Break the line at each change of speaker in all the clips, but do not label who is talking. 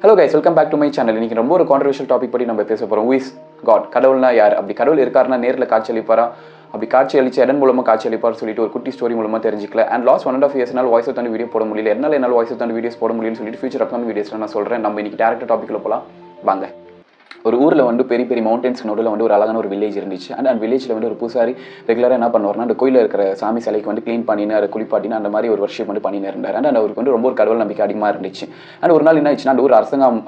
Hello guys, welcome back to my channel. இன்னைக்கு ரொம்ப ஒரு கான்ட்ரவர்ஷியல் டாபிக் பற்றி நம்ம பேச போகிறோம். Who is God? கடவுள்னா யார்? அப்படி கடவுள் இருக்காருன்னா நேரில் காட்சி அளிப்பாரா? அப்படி காட்சி அளிச்சு எதன் மூலமாக காட்சி அளிப்பார் சொல்லிட்டு ஒரு குட்டி ஸ்டோரி மூலமாக தெரிஞ்சிக்கல. அண்ட் லாஸ்ட் 1.5 years வாய்ஸ் தாண்டி வீடியோ போட முடியல. என்னால் வாய்ஸ் தாண்டி வீடியோஸ் போட முடியலன்னு சொல்லிட்டு ஃபியூச்சர் அப்கமிங் வீடியோஸில் நான் சொல்கிறேன். நம்ம இன்னைக்கு டேரக்ட் டாப்பிக்கில் போகலாம் வாங்க. ஒரு ஊரில் வந்து பெரிய பெரிய மவுண்டன்ஸ் நோடில் வந்து ஒரு அழகான ஒரு வில்லேஜ் இருந்துச்சு. அந்த வில்லேஜில் வந்து ஒரு பூசாரி ரெகுலராக என்ன பண்ணுவார்னா அந்த கோயிலில் இருக்கிற சாமி சிலைக்கு வந்து க்ளீன் பண்ணின்னு அதை குளிப்பாட்டின்னு அந்த மாதிரி ஒரு வர்ஷிப் வந்து பண்ணின்னு இருந்தார். அண்ட் அவருக்கு வந்து ரொம்ப ஒரு கடவுள் நம்பிக்கை அதிகமாக இருந்துச்சு. அண்ட் ஒரு நாள் என்ன ஆச்சுன்னா அந்த ஒரு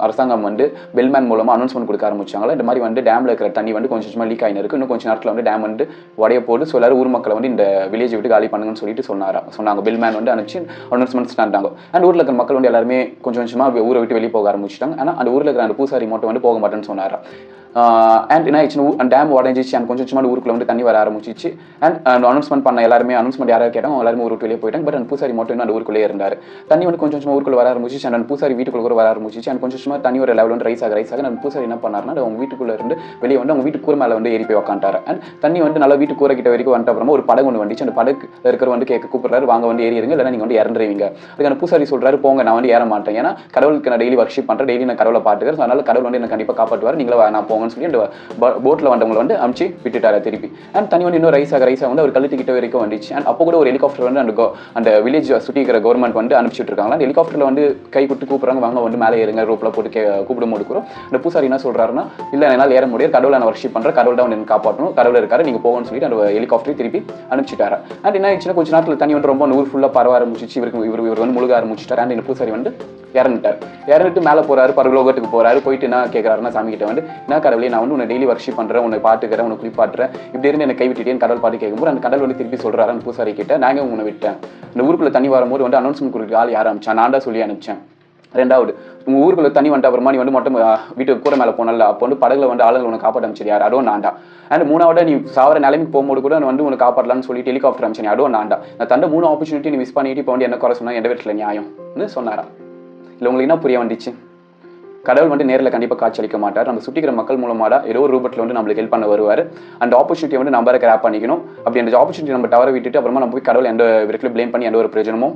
அரசாங்கம் வந்து பெல்மேன் மூலமாக அனௌன்ஸ்மெண்ட் கொடுக்க ஆரம்பிச்சாங்களா, இந்த மாதிரி வந்து டேமில் இருக்கிற தண்ணி வந்து கொஞ்சம் கொஞ்சமாக லீக் ஆகினு இருக்கு, இன்னும் கொஞ்சம் நேரத்தில் வந்து டேம் வந்து உடைய போட்டு எல்லாரும் ஊர் மக்களை வந்து இந்த வில்லேஜை விட்டு காலி பண்ணுங்கன்னு சொல்லிட்டு சொன்னாங்க. பெல்மேன் வந்து அனுப்பிச்சு அனௌன்ஸ்மெண்ட் ஸ்டாண்டாங்க. அண்ட் ஊரில் இருக்கிற மக்கள் வந்து எல்லாருமே கொஞ்சம் கொஞ்சமாக ஊரை விட்டு வெளியே போக ஆரம்பிச்சிட்டாங்க. ஆனால் அந்த ஊரில் இருக்கிற அந்த பூசாரி மட்டும் வந்து போக மாட்டேன்னு சொன்னார். அண்ட் என்ன ஆயிடுச்சு, டேம் உடஞ்சிச்சு. அண்ட் கொஞ்சம் கொஞ்சமாக ஊருக்குள்ள வந்து தண்ணி வர ஆரம்பிச்சிச்சு. அண்ட் அனௌன்ஸ்மெண்ட் பண்ண எல்லாருமே அனௌன்ஸ்மெண்ட் யாராவது கேட்டாங்க, எல்லாருமே ஊருக்கு வெளியே போயிட்டாங்க. பட் அந்த பூசாரி மட்டும் இன்னும் அந்த ஊருக்குள்ளே இருந்தார். தண்ணி வந்து கொஞ்சம் கொஞ்சமாக ஊருக்குள்ள வர ஆரம்பிச்சிச்சு. அந்த பூசாரி வீட்டுக்குள்ள வர ஆரம்பிச்சிச்சு. அண்ட் கொஞ்சம் கொஞ்சமாக தண்ணி ஒரு லெவல் வந்து ரைஸ் ஆக அந்த பூசாரி என்ன பண்ணாருன்னா அவங்க வீட்டுக்குள்ள இருந்து வெளியே வந்து அவங்க வீட்டு கூரை மேலே வந்து ஏறி போய் உட்காந்துட்டாரு. அண்ட் தண்ணி வந்து நல்லா வீட்டு கூரை கிட்ட வரைக்கும் வந்துட்டு அப்புறமா ஒரு படகு ஒன்று வந்துச்சு. அந்த படகு இருக்கிற வந்து கூப்பிடுறாரு, வாங்க வந்து ஏறிடுங்க, இல்லைன்னா நீங்கள் வந்து இறந்துருவீங்க. அதுக்கு அந்த பூசாரி சொல்றாரு, போங்க, நான் வந்து ஏற மாட்டேன், ஏன்னா கடவுளுக்கு நான் டெய்லி வர்ஷிப் பண்ணுறேன், டெய்லி நான் கடவுளை பார்த்துக்கிறேன், அதனால கடவுள் வந்து என்ன கண்டிப்பாக காப்பாற்றுவார், நீங்களே நான் போங்கன்னு சொல்லி அந்த போட்டில் வந்தவங்களை வந்து அமுச்சு விட்டுட்டாரு திருப்பி. அண்ட் தண்ணி வந்து இன்னும் ரைஸ் ஆக வந்து அவர் கழுத்துக்கிட்ட வரைக்கும் வந்துச்சு. அண்ட் அப்போ கூட ஒரு ஹெலிகாப்டர் வந்து அந்த வில்லேஜ் சுற்றி இருக்கிற கவர்மெண்ட் வந்து அனுப்பிச்சுட்டு இருக்காங்க. அந்த ஹெலிகாப்டரில் வந்து கை கொடுத்து கூப்பிட்றாங்க, வாங்க வந்து மேலே ஏறுங்க, ரோப்பில் போட்டு கூப்பிடும் போது கூட அந்த பூசாரி என்ன சொல்றாருன்னா, இல்லை என்னால் ஏற முடியாது, கடவுளை நான் வர்ஷிப் பண்ணுறேன், கடவுள் தான் வந்து காப்பாற்றணும், கடவுள் இருக்காரு, நீங்கள் போகணும்னு சொல்லிட்டு அந்த ஹெலிகாப்டரை திருப்பி அனுப்பிச்சிட்டாரு. அண்ட் என்ன ஆயிடுச்சுன்னா கொஞ்ச நேரத்தில் தண்ணி வந்து ரொம்ப ஊர் ஃபுல்லாக பரவ ஆரம்பிச்சிச்சு. இவர் வந்து முழுக ஆரம்பிச்சிட்டார். அண்ட் இந்த பூசாரி வந்து இறந்துட்டு மேலே போறாரு, பரலோகத்துக்கு போறாரு. போயிட்டு என்ன கேட்கறாருன்னா சாமி கிட்ட வந்து, என்ன கடவுளே, நான் வந்து உன்னை டெய்லி வர்ஷிப் பண்றேன், உன்னை பாட்டுக்கிறேன், உன்னை குளிப்பாட்டுறேன், இப்படி இருந்து என்னை கைவிட்டுட்டேன்னு கடவுள் பாட்டு கேட்கும்போது அந்த கடவுள் வந்து திருப்பி சொல்றாரு அந்த பூசாரி கிட்ட, நாங்கள் உன்னை விட்டேன், இந்த ஊருக்குள்ள தண்ணி வரும்போது வந்து அனௌன்ஸ்மெண்ட் கொடுக்க ஆள் யார் அனுப்பிச்சா, நான் தான் சொல்லி அனுப்பிச்சேன். ரெண்டாவது, உங்க ஊருக்குள்ள தண்ணி வந்துட்டு அப்புறமா நீ வந்து மட்டும் வீட்டுக்கு கூரை மேலே போனல, அப்போ வந்து படகுல வந்து ஆளுங்களை உனக்கு காப்பாற்ற அமைச்சர் யார், அதுவும் நான்டா. அண்ட் மூணாவது, நீ சாவர நிலைமைக்கு போகும்போது கூட வந்து உனக்கு காப்பாற்றலாம்னு சொல்லிட்டு ஹெலிகாப்டர் அமைச்சேன், அதுவும் நான்டா. நான் தந்த 3 ஆப்பர்ச்சுனிட்டி நீ மிஸ் பண்ணிட்டு இப்போ வந்து என்ன குறை சொன்னா எந்த வீட்டில் நியாயம்னு சொன்னாரா? இல்லை உங்களுக்கு என்ன புரிய வந்துச்சு? கடவுள் வந்து நேரில் கண்டிப்பாக காட்சி அளிக்க மாட்டார். நம்ம சுற்றிக்கிற மக்கள் மூலமாக ஏதோ ஒரு ரூபத்தில் வந்து நம்மளுக்கு ஹெல்ப் பண்ண வருவார். அந்த ஆப்பர்ச்சுனிட்டி வந்து நம்ம கிராப் பண்ணிக்கணும். அப்படி அந்த ஆப்பர்ச்சுனிட்டி நம்ம தவற விட்டுட்டு அப்புறமா நம்ம போய் கடவுள் எந்த விதத்தில் ப்ளேம் பண்ணி எந்த ஒரு பிரயோஜனமும்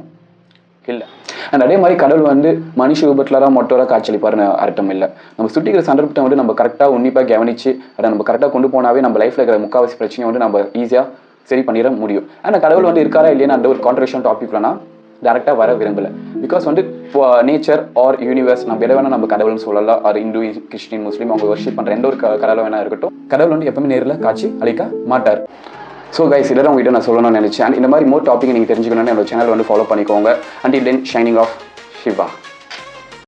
இல்லை. அண்ட் அதே மாதிரி கடவுள் வந்து மனுஷ ரூபத்தில் மட்டும் காட்சியளிப்பாருன்னு அர்த்தம் இல்லை. நம்ம சுற்றிக்கிற சந்தர்ப்பத்தை வந்து நம்ம கரெக்டாக உன்னிப்பாக கவனிச்சு அதை நம்ம கரெக்டாக கொண்டு போனாவே நம்ம லைஃப்பில் இருக்கிற முக்கால்வாசி பிரச்சனையை வந்து நம்ம ஈஸியாக சரி பண்ணிட முடியும். ஆனால் கடவுள் வந்து இருக்காரா இல்லையா அந்த ஒரு கான்ட்ரவர்ஷியல் டாபிக்லனா டேரெக்டாக வர விரும்பலை. பிகாஸ் வந்து நேச்சர் ஆர் யூனிவர்ஸ் நம்ம எதை வேணால் நம்ம கடவுள்னு சொல்லலாம். ஆர் இந்து, கிறிஸ்டின், முஸ்லீம் அவங்க வர்ஷிப் பண்ணுற எந்த ஒரு கடவுள் வேணா இருக்கட்டும், கடவுள் வந்து எப்பவுமே நேரில் காட்சி அளிக்க மாட்டார். ஸோ கைஸ், இதெல்லாம் உங்ககிட்ட நான் சொல்லணும்னு நினச்சேன். இந்த மாதிரி மோர் டாப்பிக் நீங்கள் தெரிஞ்சுக்கணும்னு என்னோட சேனல் வந்து ஃபாலோ பண்ணிக்கோங்க. Until then, shining of Siva.